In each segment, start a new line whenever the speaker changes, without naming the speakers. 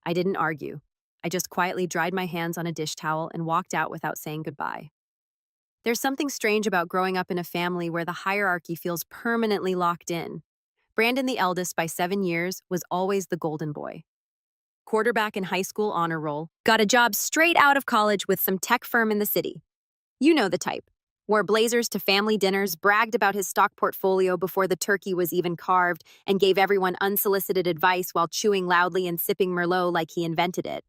I didn't argue. I just quietly dried my hands on a dish towel and walked out without saying goodbye. There's something strange about growing up in a family where the hierarchy feels permanently locked in. Brandon, the eldest by 7 years, was always the golden boy. Quarterback in high school honor roll, got a job straight out of college with some tech firm in the city. You know the type. Wore blazers to family dinners, bragged about his stock portfolio before the turkey was even carved, and gave everyone unsolicited advice while chewing loudly and sipping Merlot like he invented it.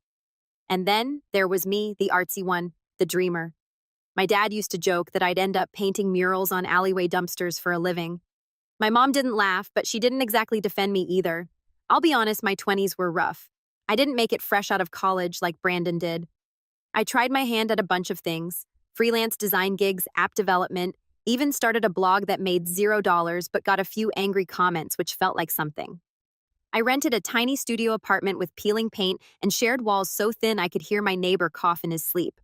And then there was me, the artsy one, the dreamer. My dad used to joke that I'd end up painting murals on alleyway dumpsters for a living. My mom didn't laugh, but she didn't exactly defend me either. I'll be honest, my 20s were rough. I didn't make it fresh out of college like Brandon did. I tried my hand at a bunch of things: freelance design gigs, app development, even started a blog that made $0 but got a few angry comments, which felt like something. I rented a tiny studio apartment with peeling paint and shared walls so thin I could hear my neighbor cough in his sleep.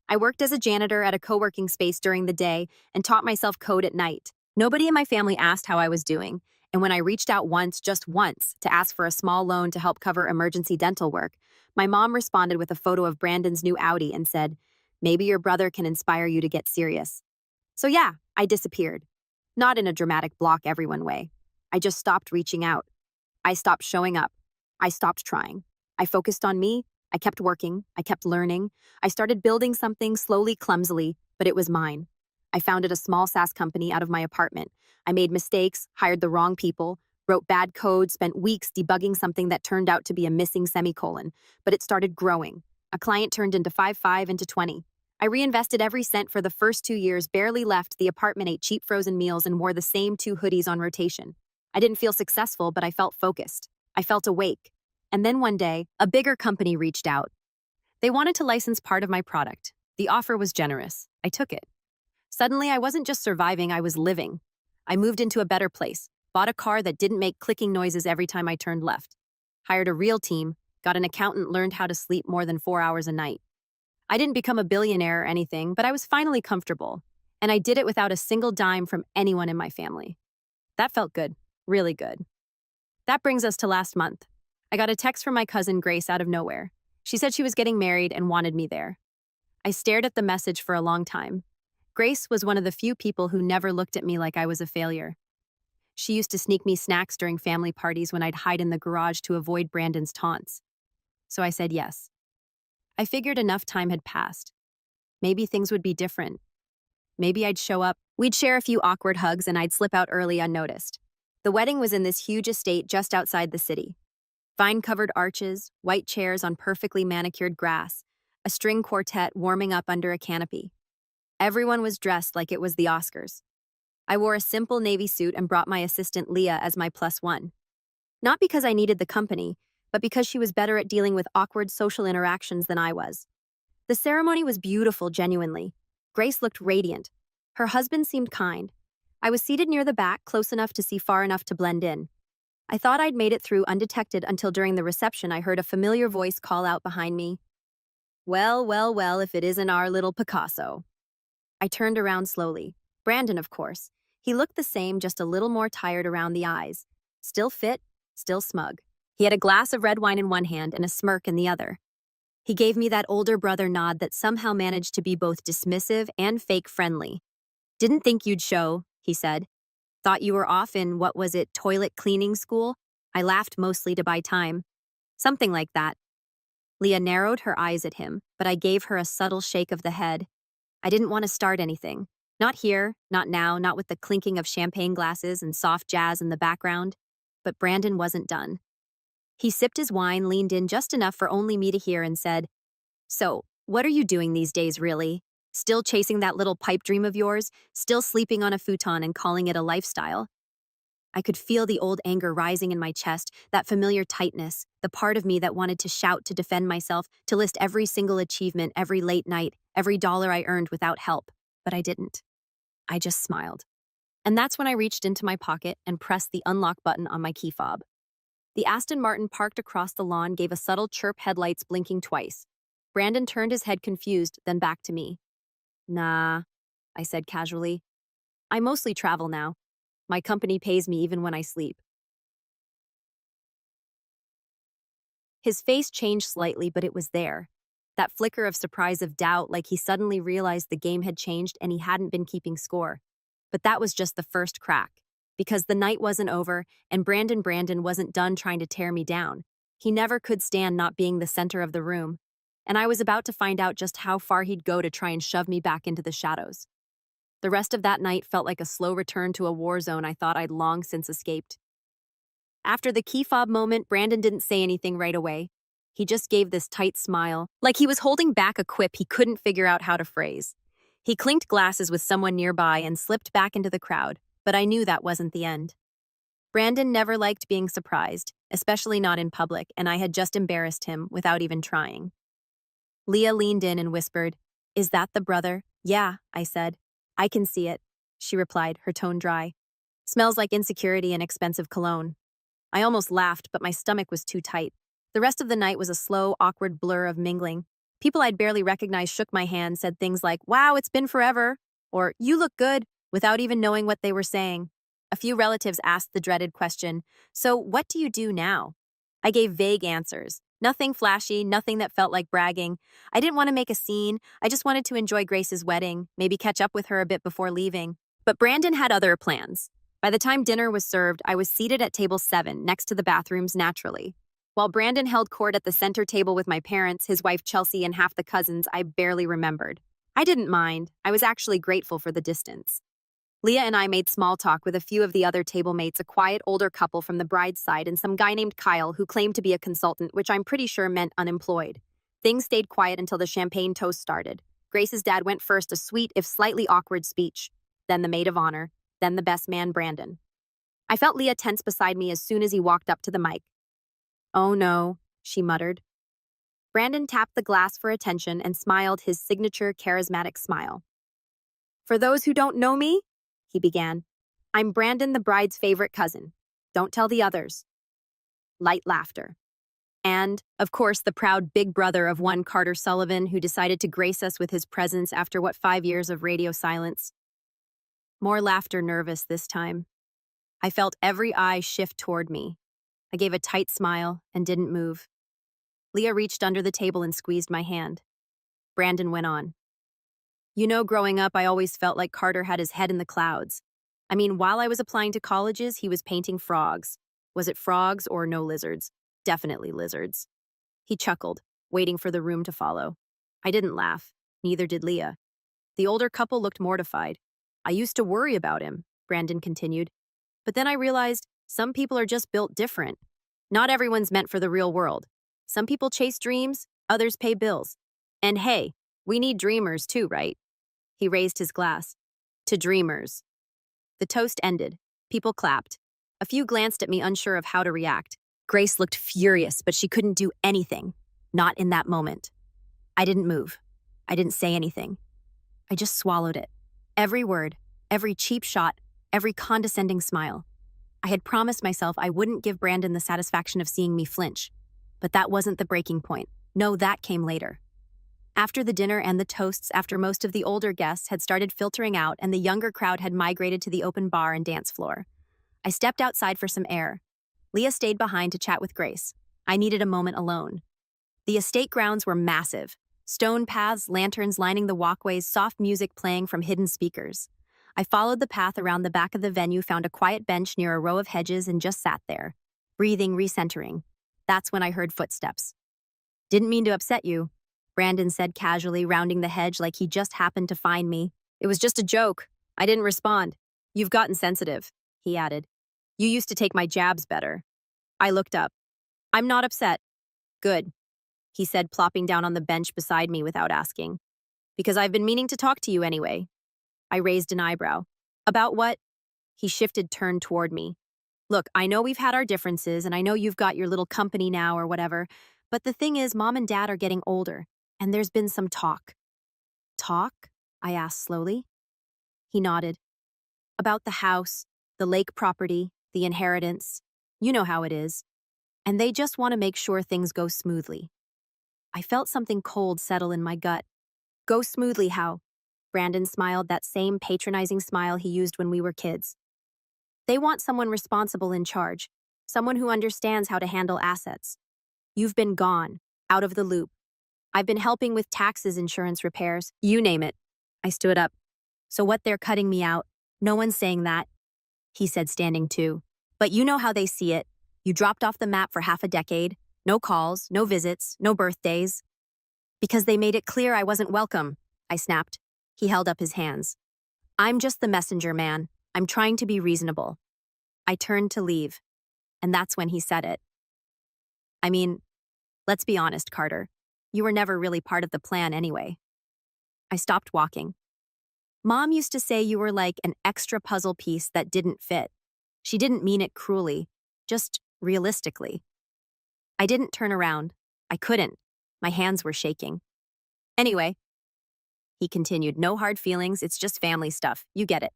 I worked as a janitor at a co-working space during the day and taught myself code at night. Nobody in my family asked how I was doing, and when I reached out once, just once, to ask for a small loan to help cover emergency dental work, my mom responded with a photo of Brandon's new Audi and said, "Maybe your brother can inspire you to get serious." So yeah, I disappeared. Not in a dramatic block everyone way. I just stopped reaching out. I stopped showing up. I stopped trying. I focused on me. I kept working. I kept learning. I started building something slowly, clumsily, but it was mine. I founded a small SaaS company out of my apartment. I made mistakes, hired the wrong people, wrote bad code, spent weeks debugging something that turned out to be a missing semicolon, but it started growing. A client turned into 5 into 20. I reinvested every cent for the first 2 years, barely left the apartment, ate cheap frozen meals, and wore the same 2 hoodies on rotation. I didn't feel successful, but I felt focused. I felt awake. And then one day, a bigger company reached out. They wanted to license part of my product. The offer was generous. I took it. Suddenly, I wasn't just surviving, I was living. I moved into a better place, bought a car that didn't make clicking noises every time I turned left, hired a real team, got an accountant, learned how to sleep more than 4 hours a night. I didn't become a billionaire or anything, but I was finally comfortable, and I did it without a single dime from anyone in my family. That felt good, really good. That brings us to last month. I got a text from my cousin Grace out of nowhere. She said she was getting married and wanted me there. I stared at the message for a long time. Grace was one of the few people who never looked at me like I was a failure. She used to sneak me snacks during family parties when I'd hide in the garage to avoid Brandon's taunts. So I said yes. I figured enough time had passed. Maybe things would be different. Maybe I'd show up, we'd share a few awkward hugs, and I'd slip out early unnoticed. The wedding was in this huge estate just outside the city. Vine-covered arches, white chairs on perfectly manicured grass, a string quartet warming up under a canopy. Everyone was dressed like it was the Oscars. I wore a simple navy suit and brought my assistant Leah as my +1. Not because I needed the company, but because she was better at dealing with awkward social interactions than I was. The ceremony was beautiful, genuinely. Grace looked radiant. Her husband seemed kind. I was seated near the back, close enough to see far enough to blend in. I thought I'd made it through undetected until during the reception I heard a familiar voice call out behind me, "Well, well, well, if it isn't our little Picasso." I turned around slowly. Brandon, of course. He looked the same, just a little more tired around the eyes. Still fit, still smug. He had a glass of red wine in one hand and a smirk in the other. He gave me that older brother nod that somehow managed to be both dismissive and fake friendly. "Didn't think you'd show," he said. "Thought you were off in, what was it, toilet cleaning school?" I laughed, mostly to buy time. "Something like that." Leah narrowed her eyes at him, but I gave her a subtle shake of the head. I didn't want to start anything. Not here, not now, not with the clinking of champagne glasses and soft jazz in the background. But Brandon wasn't done. He sipped his wine, leaned in just enough for only me to hear, and said, "So, what are you doing these days, really? Still chasing that little pipe dream of yours? Still sleeping on a futon and calling it a lifestyle?" I could feel the old anger rising in my chest, that familiar tightness, the part of me that wanted to shout, to defend myself, to list every single achievement, every late night, every dollar I earned without help. But I didn't. I just smiled. And that's when I reached into my pocket and pressed the unlock button on my key fob. The Aston Martin parked across the lawn gave a subtle chirp, headlights blinking twice. Brandon turned his head confused, then back to me. "Nah," I said casually. "I mostly travel now. My company pays me even when I sleep." His face changed slightly, but it was there. That flicker of surprise, of doubt, like he suddenly realized the game had changed and he hadn't been keeping score. But that was just the first crack. Because the night wasn't over, and Brandon wasn't done trying to tear me down. He never could stand not being the center of the room. And I was about to find out just how far he'd go to try and shove me back into the shadows. The rest of that night felt like a slow return to a war zone I thought I'd long since escaped. After the key fob moment, Brandon didn't say anything right away. He just gave this tight smile, like he was holding back a quip he couldn't figure out how to phrase. He clinked glasses with someone nearby and slipped back into the crowd, but I knew that wasn't the end. Brandon never liked being surprised, especially not in public, and I had just embarrassed him without even trying. Leah leaned in and whispered, "Is that the brother?" "Yeah," I said. "I can see it," she replied, her tone dry. "Smells like insecurity and expensive cologne." I almost laughed, but my stomach was too tight. The rest of the night was a slow, awkward blur of mingling. People I'd barely recognized shook my hand, said things like, "Wow, it's been forever," or "You look good," without even knowing what they were saying. A few relatives asked the dreaded question, "So what do you do now?" I gave vague answers. Nothing flashy, nothing that felt like bragging. I didn't want to make a scene. I just wanted to enjoy Grace's wedding, maybe catch up with her a bit before leaving. But Brandon had other plans. By the time dinner was served, I was seated at table 7, next to the bathrooms naturally. While Brandon held court at the center table with my parents, his wife Chelsea, and half the cousins I barely remembered. I didn't mind. I was actually grateful for the distance. Leah and I made small talk with a few of the other table mates, a quiet older couple from the bride's side and some guy named Kyle who claimed to be a consultant, which I'm pretty sure meant unemployed. Things stayed quiet until the champagne toast started. Grace's dad went first, a sweet, if slightly awkward speech. Then the maid of honor. Then the best man, Brandon. I felt Leah tense beside me as soon as he walked up to the mic. "Oh no," she muttered. Brandon tapped the glass for attention and smiled his signature charismatic smile. "For those who don't know me," he began, "I'm Brandon, the bride's favorite cousin. Don't tell the others." Light laughter. And, of course, the proud big brother of one Carter Sullivan who decided to grace us with his presence after 5 years of radio silence. More laughter, nervous this time. I felt every eye shift toward me. I gave a tight smile and didn't move. Leah reached under the table and squeezed my hand. Brandon went on. "You know, growing up, I always felt like Carter had his head in the clouds. I mean, while I was applying to colleges, he was painting frogs. Was it frogs or no lizards? Definitely lizards." He chuckled, waiting for the room to follow. I didn't laugh. Neither did Leah. The older couple looked mortified. "I used to worry about him," Brandon continued. "But then I realized some people are just built different. Not everyone's meant for the real world. Some people chase dreams, others pay bills. And hey, we need dreamers too, right?" He raised his glass. "To dreamers." The toast ended. People clapped. A few glanced at me, unsure of how to react. Grace looked furious, but she couldn't do anything. Not in that moment. I didn't move. I didn't say anything. I just swallowed it. Every word, every cheap shot, every condescending smile. I had promised myself I wouldn't give Brandon the satisfaction of seeing me flinch. But that wasn't the breaking point. No, that came later. After the dinner and the toasts, after most of the older guests had started filtering out and the younger crowd had migrated to the open bar and dance floor, I stepped outside for some air. Leah stayed behind to chat with Grace. I needed a moment alone. The estate grounds were massive. Stone paths, lanterns lining the walkways, soft music playing from hidden speakers. I followed the path around the back of the venue, found a quiet bench near a row of hedges, and just sat there, breathing, recentering. That's when I heard footsteps. "Didn't mean to upset you," Brandon said casually, rounding the hedge like he just happened to find me. "It was just a joke. I didn't respond." "You've gotten sensitive," he added. "You used to take my jabs better." I looked up. "I'm not upset." "Good," he said, plopping down on the bench beside me without asking. "Because I've been meaning to talk to you anyway." I raised an eyebrow. "About what?" He shifted, turned toward me. "Look, I know we've had our differences, and I know you've got your little company now or whatever, but the thing is, Mom and Dad are getting older, and there's been some talk." "Talk?" I asked slowly. He nodded. "About the house, the lake property, the inheritance. You know how it is. And they just want to make sure things go smoothly." I felt something cold settle in my gut. "Go smoothly how?" Brandon smiled, that same patronizing smile he used when we were kids. "They want someone responsible in charge, someone who understands how to handle assets. You've been gone, out of the loop. I've been helping with taxes, insurance, repairs, you name it. I stood up. So what, they're cutting me out? No one's saying that, he said, standing too. But you know how they see it. You dropped off the map for half a decade. No calls, no visits, no birthdays. Because they made it clear I wasn't welcome, I snapped. He held up his hands. I'm just the messenger, man. I'm trying to be reasonable. I turned to leave, and that's when he said it. I mean, let's be honest, Carter. You were never really part of the plan anyway. I stopped walking. Mom used to say you were like an extra puzzle piece that didn't fit. She didn't mean it cruelly, just realistically. I didn't turn around. I couldn't. My hands were shaking. Anyway, he continued, no hard feelings, it's just family stuff. You get it.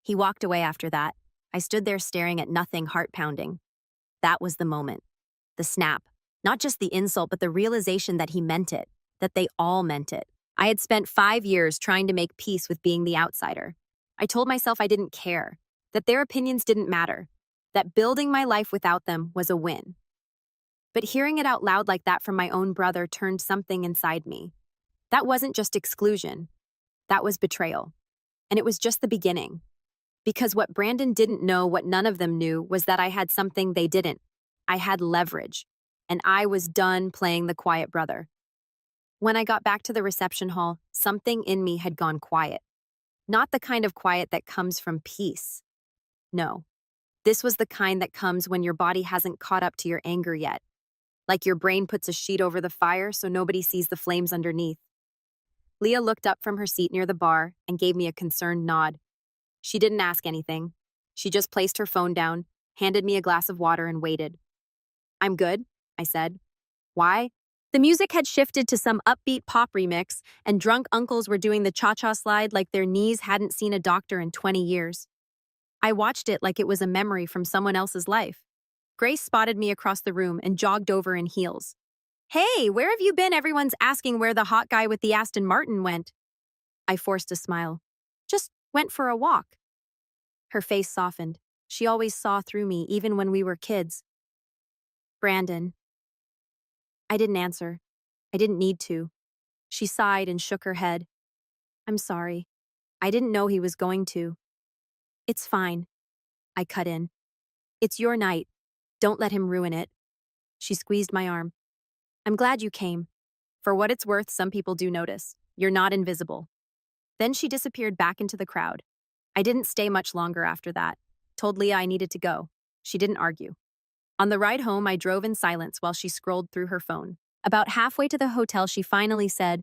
He walked away after that. I stood there staring at nothing, heart pounding. That was the moment. The snap. Not just the insult, but the realization that he meant it, that they all meant it. I had spent 5 years trying to make peace with being the outsider. I told myself I didn't care, that their opinions didn't matter, that building my life without them was a win. But hearing it out loud like that from my own brother turned something inside me. That wasn't just exclusion. That was betrayal. And it was just the beginning. Because what Brandon didn't know, what none of them knew, was that I had something they didn't. I had leverage. And I was done playing the quiet brother. When I got back to the reception hall, something in me had gone quiet. Not the kind of quiet that comes from peace. No. This was the kind that comes when your body hasn't caught up to your anger yet. Like your brain puts a sheet over the fire so nobody sees the flames underneath. Leah looked up from her seat near the bar and gave me a concerned nod. She didn't ask anything. She just placed her phone down, handed me a glass of water, and waited. I'm good, I said. Why? The music had shifted to some upbeat pop remix, and drunk uncles were doing the cha-cha slide like their knees hadn't seen a doctor in 20 years. I watched it like it was a memory from someone else's life. Grace spotted me across the room and jogged over in heels. Hey, where have you been? Everyone's asking where the hot guy with the Aston Martin went. I forced a smile. Just went for a walk. Her face softened. She always saw through me, even when we were kids. Brandon. I didn't answer. I didn't need to. She sighed and shook her head. I'm sorry. I didn't know he was going to. It's fine. I cut in. It's your night. Don't let him ruin it. She squeezed my arm. I'm glad you came. For what it's worth, some people do notice. You're not invisible. Then she disappeared back into the crowd. I didn't stay much longer after that. Told Leah I needed to go. She didn't argue. On the ride home, I drove in silence while she scrolled through her phone. About halfway to the hotel, she finally said,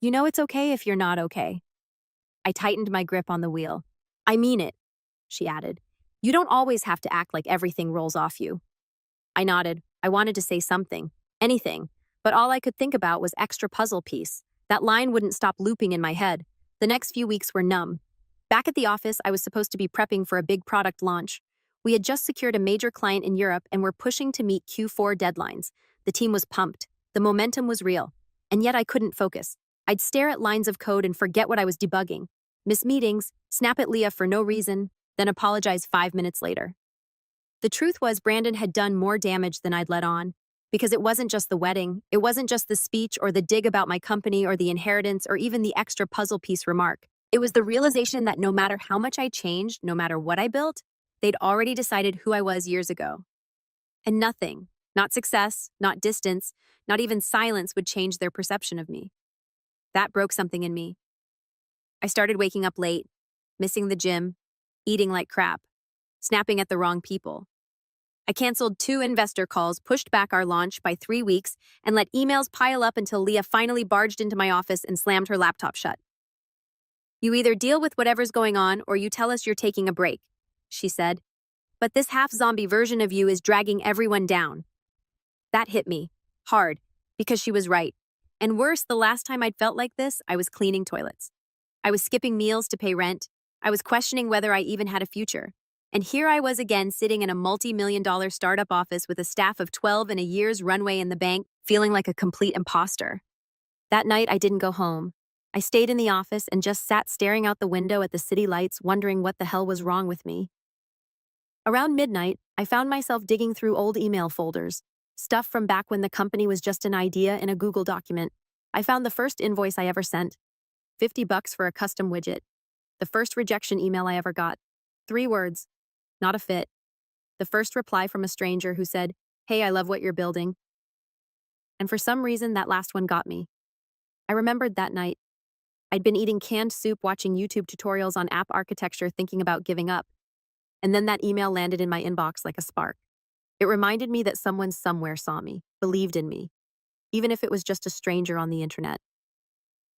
You know it's okay if you're not okay. I tightened my grip on the wheel. I mean it, she added. You don't always have to act like everything rolls off you. I nodded. I wanted to say something. Anything. But all I could think about was extra puzzle piece. That line wouldn't stop looping in my head. The next few weeks were numb. Back at the office, I was supposed to be prepping for a big product launch. We had just secured a major client in Europe and were pushing to meet Q4 deadlines. The team was pumped. The momentum was real. And yet I couldn't focus. I'd stare at lines of code and forget what I was debugging. Miss meetings, snap at Leah for no reason, then apologize 5 minutes later. The truth was Brandon had done more damage than I'd let on. Because it wasn't just the wedding, it wasn't just the speech or the dig about my company or the inheritance or even the extra puzzle piece remark. It was the realization that no matter how much I changed, no matter what I built, they'd already decided who I was years ago. And nothing, not success, not distance, not even silence would change their perception of me. That broke something in me. I started waking up late, missing the gym, eating like crap, snapping at the wrong people. I canceled 2 investor calls, pushed back our launch by 3 weeks, and let emails pile up until Leah finally barged into my office and slammed her laptop shut. You either deal with whatever's going on or you tell us you're taking a break, she said. But this half-zombie version of you is dragging everyone down. That hit me, hard, because she was right. And worse, the last time I'd felt like this, I was cleaning toilets. I was skipping meals to pay rent. I was questioning whether I even had a future. And here I was again sitting in a multi-million-dollar startup office with a staff of 12 and a year's runway in the bank, feeling like a complete imposter. That night, I didn't go home. I stayed in the office and just sat staring out the window at the city lights, wondering what the hell was wrong with me. Around midnight, I found myself digging through old email folders. Stuff from back when the company was just an idea in a Google document. I found the first invoice I ever sent, $50 for a custom widget. The first rejection email I ever got. 3 words, not a fit. The first reply from a stranger who said, "Hey, I love what you're building." And for some reason, that last one got me. I remembered that night. I'd been eating canned soup, watching YouTube tutorials on app architecture, thinking about giving up. And then that email landed in my inbox like a spark. It reminded me that someone somewhere saw me, believed in me, even if it was just a stranger on the internet.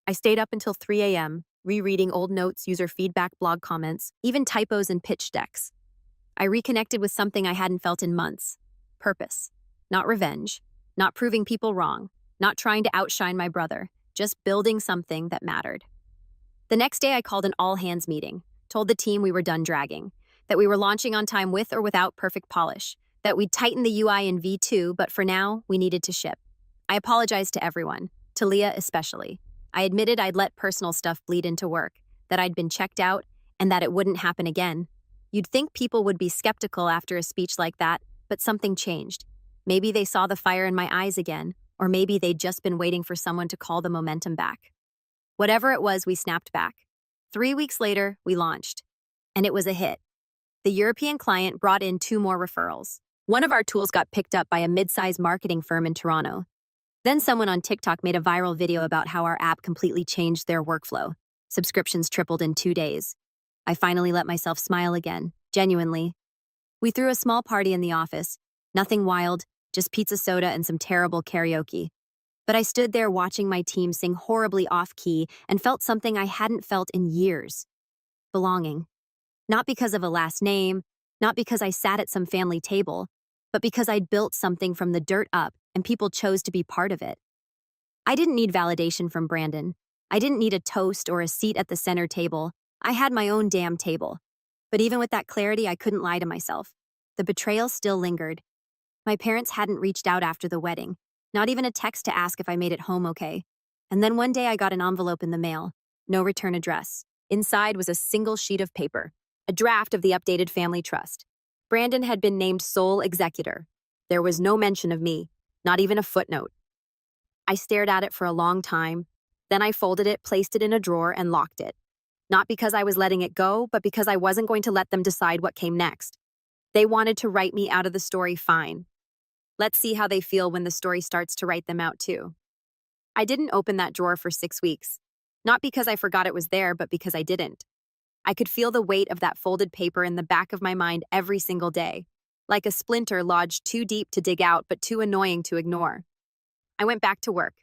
I stayed up until 3 a.m., rereading old notes, user feedback, blog comments, even typos and pitch decks. I reconnected with something I hadn't felt in months. Purpose. Not revenge. Not proving people wrong. Not trying to outshine my brother. Just building something that mattered. The next day, I called an all-hands meeting, told the team we were done dragging, that we were launching on time with or without perfect polish, that we'd tighten the UI in V2, but for now, we needed to ship. I apologized to everyone, to Leah especially. I admitted I'd let personal stuff bleed into work, that I'd been checked out, and that it wouldn't happen again. You'd think people would be skeptical after a speech like that, but something changed. Maybe they saw the fire in my eyes again, or maybe they'd just been waiting for someone to call the momentum back. Whatever it was, we snapped back. 3 weeks later, we launched. And it was a hit. The European client brought in 2 more referrals. One of our tools got picked up by a mid-sized marketing firm in Toronto. Then someone on TikTok made a viral video about how our app completely changed their workflow. Subscriptions tripled in 2 days. I finally let myself smile again, genuinely. We threw a small party in the office. Nothing wild, just pizza soda and some terrible karaoke. But I stood there watching my team sing horribly off-key and felt something I hadn't felt in years. Belonging. Not because of a last name, not because I sat at some family table, but because I'd built something from the dirt up and people chose to be part of it. I didn't need validation from Brandon. I didn't need a toast or a seat at the center table. I had my own damn table. But even with that clarity, I couldn't lie to myself. The betrayal still lingered. My parents hadn't reached out after the wedding, not even a text to ask if I made it home okay. And then one day I got an envelope in the mail, no return address. Inside was a single sheet of paper, a draft of the updated family trust. Brandon had been named sole executor. There was no mention of me, not even a footnote. I stared at it for a long time. Then I folded it, placed it in a drawer, and locked it. Not because I was letting it go, but because I wasn't going to let them decide what came next. They wanted to write me out of the story, fine. Let's see how they feel when the story starts to write them out too. I didn't open that drawer for 6 weeks. Not because I forgot it was there, but because I didn't. I could feel the weight of that folded paper in the back of my mind every single day, like a splinter lodged too deep to dig out but too annoying to ignore. I went back to work.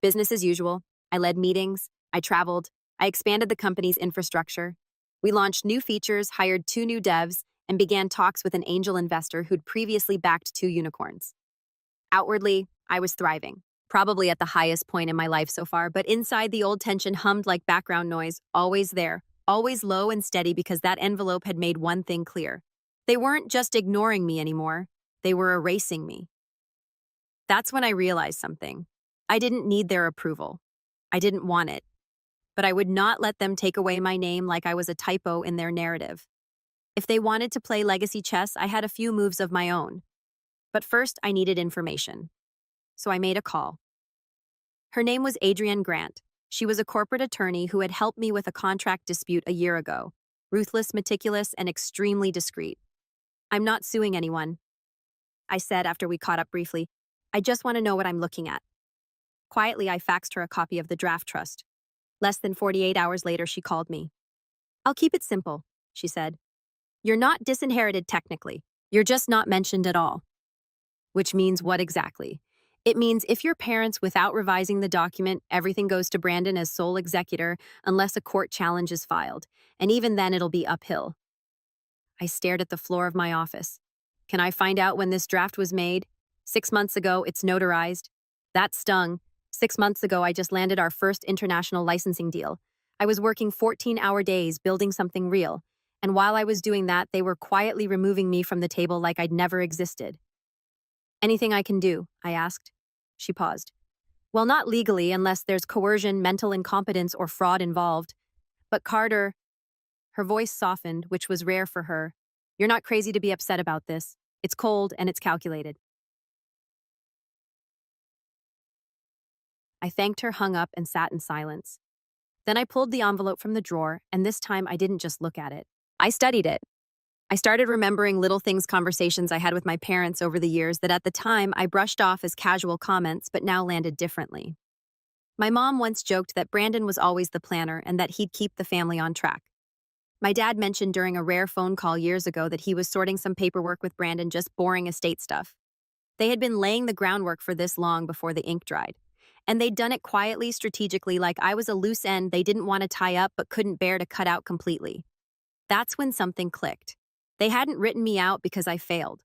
Business as usual. I led meetings. I traveled. I expanded the company's infrastructure. We launched new features, hired 2 new devs, and began talks with an angel investor who'd previously backed 2 unicorns. Outwardly, I was thriving, probably at the highest point in my life so far, but inside the old tension hummed like background noise, always there, always low and steady because that envelope had made one thing clear. They weren't just ignoring me anymore, they were erasing me. That's when I realized something. I didn't need their approval. I didn't want it. But I would not let them take away my name like I was a typo in their narrative. If they wanted to play legacy chess, I had a few moves of my own. But first, I needed information. So I made a call. Her name was Adrienne Grant. She was a corporate attorney who had helped me with a contract dispute a year ago. Ruthless, meticulous, and extremely discreet. "I'm not suing anyone," I said after we caught up briefly. "I just want to know what I'm looking at." Quietly, I faxed her a copy of the draft trust. Less than 48 hours later, she called me. "I'll keep it simple," she said. "You're not disinherited technically. You're just not mentioned at all." Which means what exactly? It means if your parents, without revising the document, everything goes to Brandon as sole executor unless a court challenge is filed, and even then it'll be uphill. I stared at the floor of my office. Can I find out when this draft was made? 6 months ago, it's notarized. That stung. 6 months ago, I just landed our first international licensing deal. I was working 14-hour days building something real, and while I was doing that, they were quietly removing me from the table like I'd never existed. "Anything I can do?" I asked. She paused. "Well, not legally unless there's coercion, mental incompetence, or fraud involved. But Carter," her voice softened, which was rare for her, "you're not crazy to be upset about this. It's cold and it's calculated." I thanked her, hung up, and sat in silence. Then I pulled the envelope from the drawer, and this time I didn't just look at it. I studied it. I started remembering little things conversations I had with my parents over the years that at the time I brushed off as casual comments but now landed differently. My mom once joked that Brandon was always the planner and that he'd keep the family on track. My dad mentioned during a rare phone call years ago that he was sorting some paperwork with Brandon, just boring estate stuff. They had been laying the groundwork for this long before the ink dried. And they'd done it quietly, strategically, like I was a loose end they didn't want to tie up but couldn't bear to cut out completely. That's when something clicked. They hadn't written me out because I failed.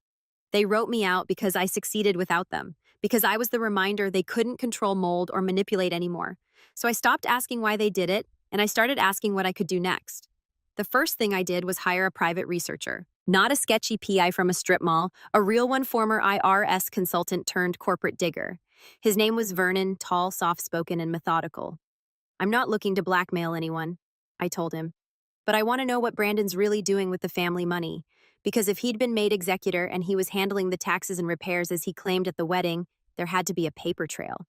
They wrote me out because I succeeded without them, because I was the reminder they couldn't control, mold, or manipulate anymore. So I stopped asking why they did it, and I started asking what I could do next. The first thing I did was hire a private researcher. Not a sketchy PI from a strip mall, a real one, former IRS consultant turned corporate digger. His name was Vernon, tall, soft-spoken, and methodical. "I'm not looking to blackmail anyone," I told him. "But I want to know what Brandon's really doing with the family money. Because if he'd been made executor and he was handling the taxes and repairs as he claimed at the wedding, there had to be a paper trail."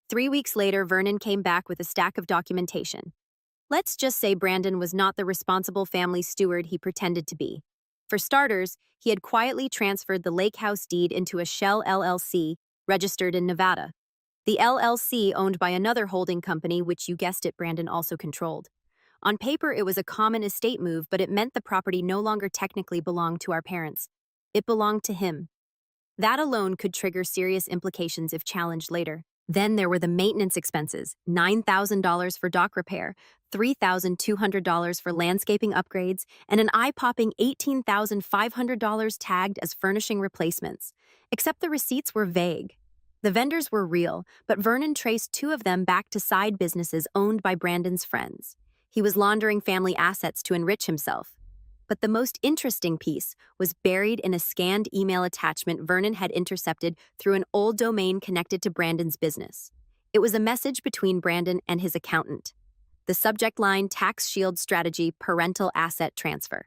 3 weeks later, Vernon came back with a stack of documentation. Let's just say Brandon was not the responsible family steward he pretended to be. For starters, he had quietly transferred the lake house deed into a shell LLC registered in Nevada. The LLC owned by another holding company, which, you guessed it, Brandon also controlled. On paper, it was a common estate move, but it meant the property no longer technically belonged to our parents. It belonged to him. That alone could trigger serious implications if challenged later. Then there were the maintenance expenses: $9,000 for dock repair, $3,200 for landscaping upgrades, and an eye-popping $18,500 tagged as furnishing replacements. Except the receipts were vague. The vendors were real, but Vernon traced two of them back to side businesses owned by Brandon's friends. He was laundering family assets to enrich himself. But the most interesting piece was buried in a scanned email attachment Vernon had intercepted through an old domain connected to Brandon's business. It was a message between Brandon and his accountant. The subject line: tax shield strategy, parental asset transfer.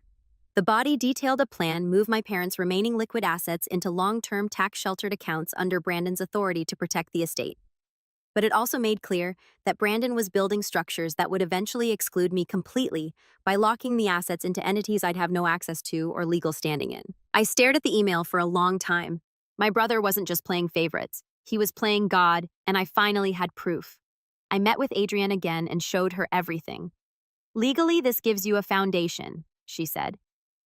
The body detailed a plan: move my parents' remaining liquid assets into long-term tax-sheltered accounts under Brandon's authority to protect the estate. But it also made clear that Brandon was building structures that would eventually exclude me completely by locking the assets into entities I'd have no access to or legal standing in. I stared at the email for a long time. My brother wasn't just playing favorites. He was playing God, and I finally had proof. I met with Adrienne again and showed her everything. "Legally, this gives you a foundation," she said.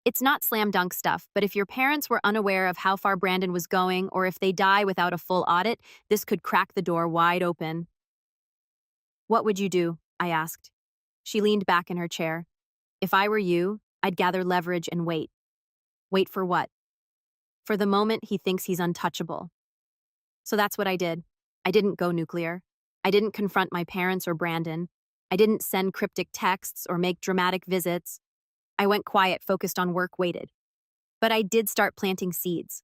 "It's not slam dunk stuff, but if your parents were unaware of how far Brandon was going, or if they die without a full audit, this could crack the door wide open." "What would you do?" I asked. She leaned back in her chair. "If I were you, I'd gather leverage and wait." "Wait for what?" "For the moment he thinks he's untouchable." So that's what I did. I didn't go nuclear. I didn't confront my parents or Brandon. I didn't send cryptic texts or make dramatic visits. I went quiet, focused on work, waited. But I did start planting seeds.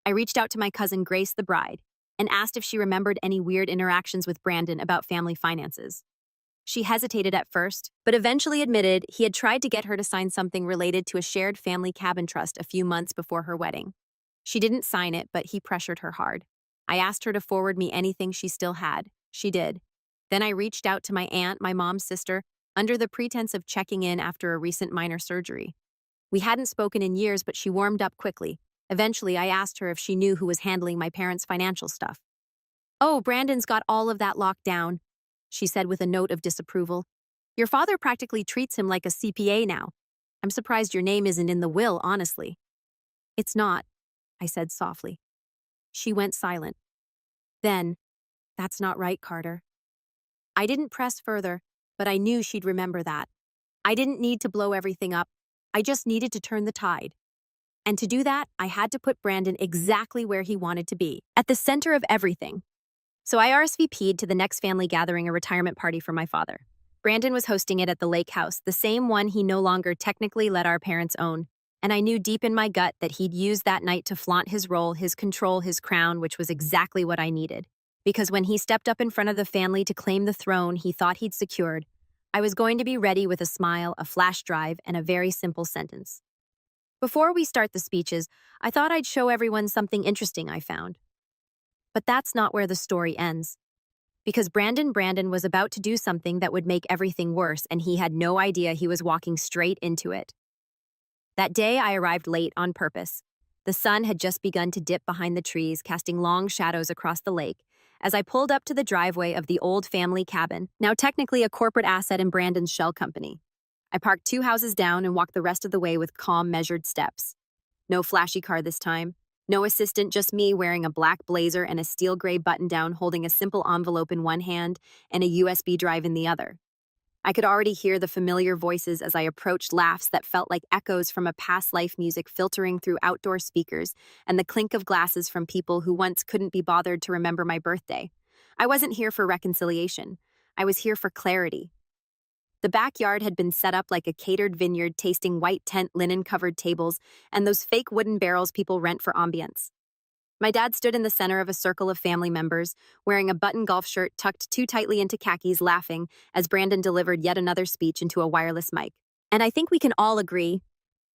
I reached out to my cousin Grace, the bride, and asked if she remembered any weird interactions with Brandon about family finances. She hesitated at first, but eventually admitted he had tried to get her to sign something related to a shared family cabin trust a few months before her wedding. She didn't sign it, but he pressured her hard. I asked her to forward me anything she still had. She did. Then I reached out to my aunt, my mom's sister, under the pretense of checking in after a recent minor surgery. We hadn't spoken in years, but she warmed up quickly. Eventually, I asked her if she knew who was handling my parents' financial stuff. "Oh, Brandon's got all of that locked down," she said with a note of disapproval. "Your father practically treats him like a CPA now. I'm surprised your name isn't in the will, honestly." "It's not," I said softly. She went silent. Then, "That's not right, Carter." I didn't press further, but I knew she'd remember that. I didn't need to blow everything up. I just needed to turn the tide. And to do that, I had to put Brandon exactly where he wanted to be, at the center of everything. So I RSVP'd to the next family gathering, a retirement party for my father. Brandon was hosting it at the lake house, the same one he no longer technically let our parents own. And I knew deep in my gut that he'd use that night to flaunt his role, his control, his crown, which was exactly what I needed. Because when he stepped up in front of the family to claim the throne he thought he'd secured, I was going to be ready with a smile, a flash drive, and a very simple sentence. Before we start the speeches, I thought I'd show everyone something interesting I found. But that's not where the story ends. Because Brandon was about to do something that would make everything worse, and he had no idea he was walking straight into it. That day, I arrived late on purpose. The sun had just begun to dip behind the trees, casting long shadows across the lake, as I pulled up to the driveway of the old family cabin, now technically a corporate asset in Brandon's shell company. I parked 2 houses down and walked the rest of the way with calm, measured steps. No flashy car this time. No assistant, just me wearing a black blazer and a steel gray button-down, holding a simple envelope in one hand and a USB drive in the other. I could already hear the familiar voices as I approached, laughs that felt like echoes from a past life, music filtering through outdoor speakers, and the clink of glasses from people who once couldn't be bothered to remember my birthday. I wasn't here for reconciliation. I was here for clarity. The backyard had been set up like a catered vineyard, tasting white tent linen-covered tables and those fake wooden barrels people rent for ambience. My dad stood in the center of a circle of family members, wearing a button golf shirt tucked too tightly into khakis, laughing as Brandon delivered yet another speech into a wireless mic. "And I think we can all agree,"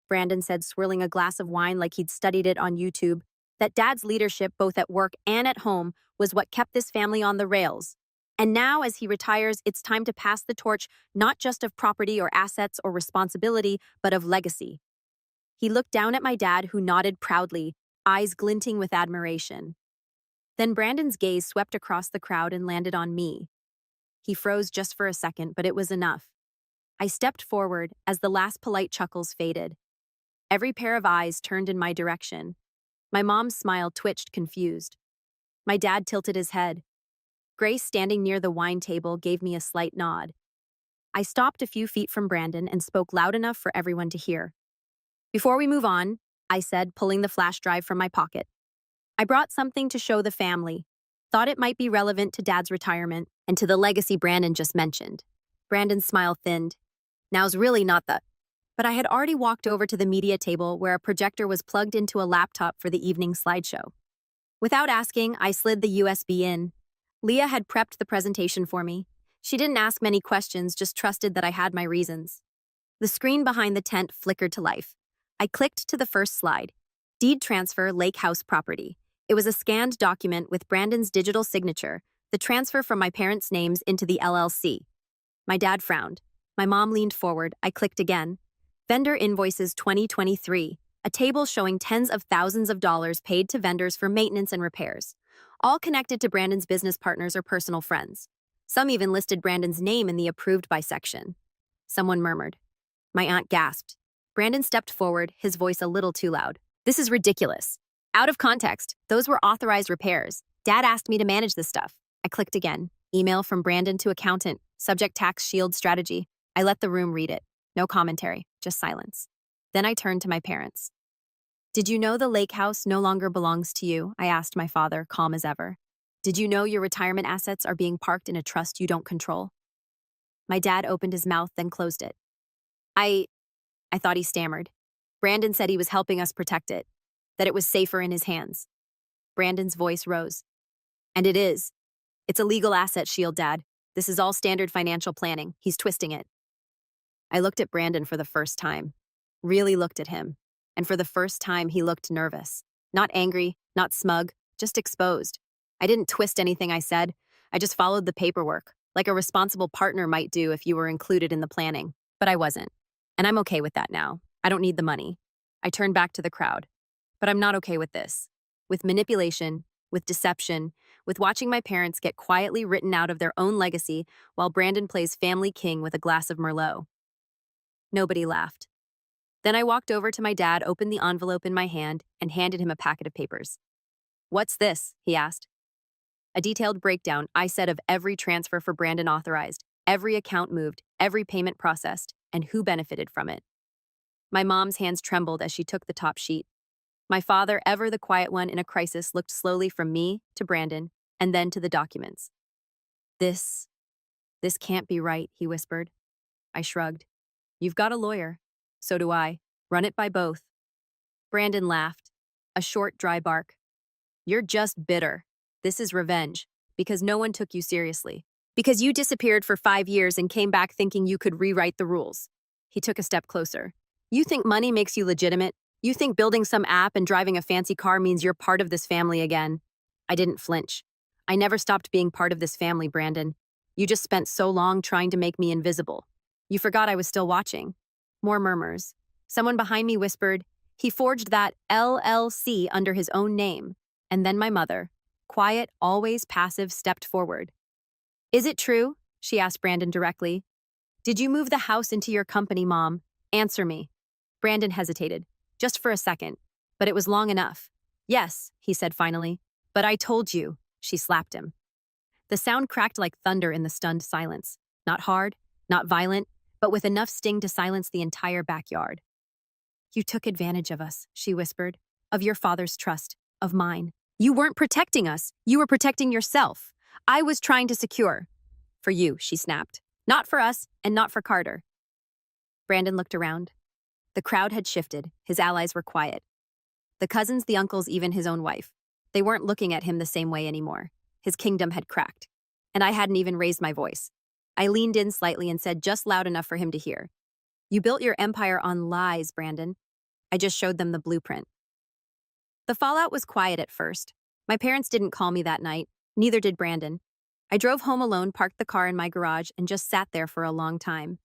Brandon said, swirling a glass of wine like he'd studied it on YouTube, "that Dad's leadership, both at work and at home, was what kept this family on the rails. And now, as he retires, it's time to pass the torch, not just of property or assets or responsibility, but of legacy." He looked down at my dad, who nodded proudly, eyes glinting with admiration. Then Brandon's gaze swept across the crowd and landed on me. He froze just for a second, but it was enough. I stepped forward as the last polite chuckles faded. Every pair of eyes turned in my direction. My mom's smile twitched, confused. My dad tilted his head. Grace, standing near the wine table, gave me a slight nod. I stopped a few feet from Brandon and spoke loud enough for everyone to hear. "Before we move on," I said, pulling the flash drive from my pocket, "I brought something to show the family. Thought it might be relevant to Dad's retirement and to the legacy Brandon just mentioned." Brandon's smile thinned. "Now's really not the—" But I had already walked over to the media table where a projector was plugged into a laptop for the evening slideshow. Without asking, I slid the USB in. Leah had prepped the presentation for me. She didn't ask many questions, just trusted that I had my reasons. The screen behind the tent flickered to life. I clicked to the first slide. Deed transfer, Lake House property. It was a scanned document with Brandon's digital signature, the transfer from my parents' names into the LLC. My dad frowned. My mom leaned forward. I clicked again. Vendor invoices 2023, a table showing tens of thousands of dollars paid to vendors for maintenance and repairs, all connected to Brandon's business partners or personal friends. Some even listed Brandon's name in the approved by section. Someone murmured. My aunt gasped. Brandon stepped forward, his voice a little too loud. "This is ridiculous. Out of context, those were authorized repairs. Dad asked me to manage this stuff." I clicked again. Email from Brandon to accountant. Subject: tax shield strategy. I let the room read it. No commentary, just silence. Then I turned to my parents. "Did you know the lake house no longer belongs to you?" I asked my father, calm as ever. "Did you know your retirement assets are being parked in a trust you don't control?" My dad opened his mouth, then closed it. I thought he stammered. Brandon said he was helping us protect it, that it was safer in his hands. Brandon's voice rose. "And it is. It's a legal asset shield, Dad. This is all standard financial planning. He's twisting it." I looked at Brandon for the first time. Really looked at him. And for the first time, he looked nervous. Not angry, not smug, just exposed. I didn't twist anything I said. I just followed the paperwork, like a responsible partner might do if you were included in the planning. But I wasn't. And I'm okay with that now. I don't need the money. I turned back to the crowd. But I'm not okay with this. With manipulation, with deception, with watching my parents get quietly written out of their own legacy while Brandon plays family king with a glass of Merlot. Nobody laughed. Then I walked over to my dad, opened the envelope in my hand, and handed him a packet of papers. "What's this?" he asked. A detailed breakdown, I said, of every transfer for Brandon authorized, every account moved, every payment processed, and who benefited from it. My mom's hands trembled as she took the top sheet. My father, ever the quiet one in a crisis, looked slowly from me to Brandon and then to the documents. This can't be right," he whispered. I shrugged. "You've got a lawyer. So do I. Run it by both." Brandon laughed. A short, dry bark. "You're just bitter. This is revenge. Because no one took you seriously. Because you disappeared for 5 years and came back thinking you could rewrite the rules." He took a step closer. "You think money makes you legitimate? You think building some app and driving a fancy car means you're part of this family again?" I didn't flinch. I never stopped being part of this family, Brandon. You just spent so long trying to make me invisible. You forgot I was still watching. More murmurs. Someone behind me whispered, he forged that LLC under his own name. And then my mother, quiet, always passive, stepped forward. Is it true? She asked Brandon directly. Did you move the house into your company, Mom? Answer me. Brandon hesitated, just for a second, but it was long enough. Yes, he said finally. But I told you, she slapped him. The sound cracked like thunder in the stunned silence. Not hard, not violent, but with enough sting to silence the entire backyard. You took advantage of us, she whispered. Of your father's trust, of mine. You weren't protecting us. You were protecting yourself. I was trying to secure. For you, she snapped. Not for us, and not for Carter. Brandon looked around. The crowd had shifted. His allies were quiet. The cousins, the uncles, even his own wife. They weren't looking at him the same way anymore. His kingdom had cracked. And I hadn't even raised my voice. I leaned in slightly and said just loud enough for him to hear. You built your empire on lies, Brandon. I just showed them the blueprint. The fallout was quiet at first. My parents didn't call me that night. Neither did Brandon. I drove home alone, parked the car in my garage, and just sat there for a long time.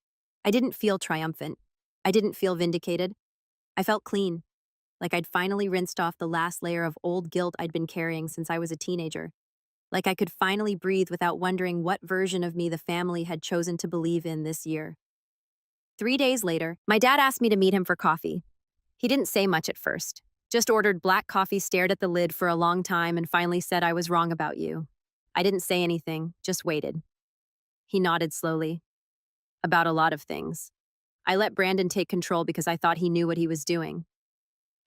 I didn't feel triumphant. I didn't feel vindicated. I felt clean, like I'd finally rinsed off the last layer of old guilt I'd been carrying since I was a teenager. Like I could finally breathe without wondering what version of me the family had chosen to believe in this year. 3 days later, my dad asked me to meet him for coffee. He didn't say much at first, just ordered black coffee, stared at the lid for a long time, and finally said I was wrong about you. I didn't say anything, just waited. He nodded slowly. About a lot of things. I let Brandon take control because I thought he knew what he was doing.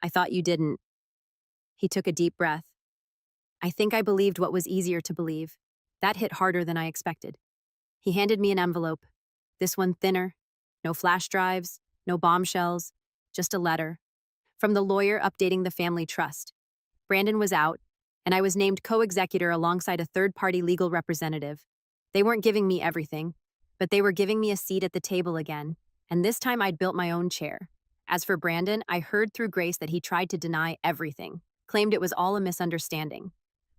I thought you didn't. He took a deep breath. I think I believed what was easier to believe. That hit harder than I expected. He handed me an envelope. This one thinner. No flash drives, no bombshells, just a letter. From the lawyer updating the family trust. Brandon was out, and I was named co-executor alongside a third-party legal representative. They weren't giving me everything, but they were giving me a seat at the table again, and this time I'd built my own chair. As for Brandon, I heard through Grace that he tried to deny everything, claimed it was all a misunderstanding.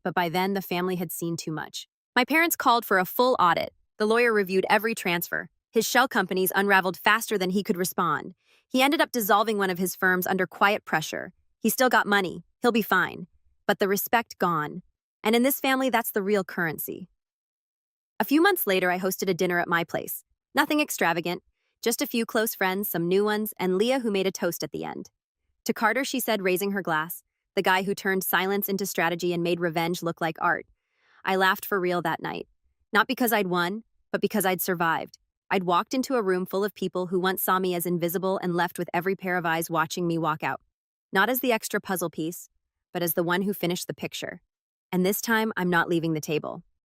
But by then, the family had seen too much. My parents called for a full audit. The lawyer reviewed every transfer. His shell companies unraveled faster than he could respond. He ended up dissolving one of his firms under quiet pressure. He still got money. He'll be fine. But the respect gone. And in this family, that's the real currency. A few months later, I hosted a dinner at my place. Nothing extravagant. Just a few close friends, some new ones, and Leah, who made a toast at the end. To Carter, she said, raising her glass, the guy who turned silence into strategy and made revenge look like art. I laughed for real that night. Not because I'd won, but because I'd survived. I'd walked into a room full of people who once saw me as invisible and left with every pair of eyes watching me walk out. Not as the extra puzzle piece, but as the one who finished the picture. And this time, I'm not leaving the table.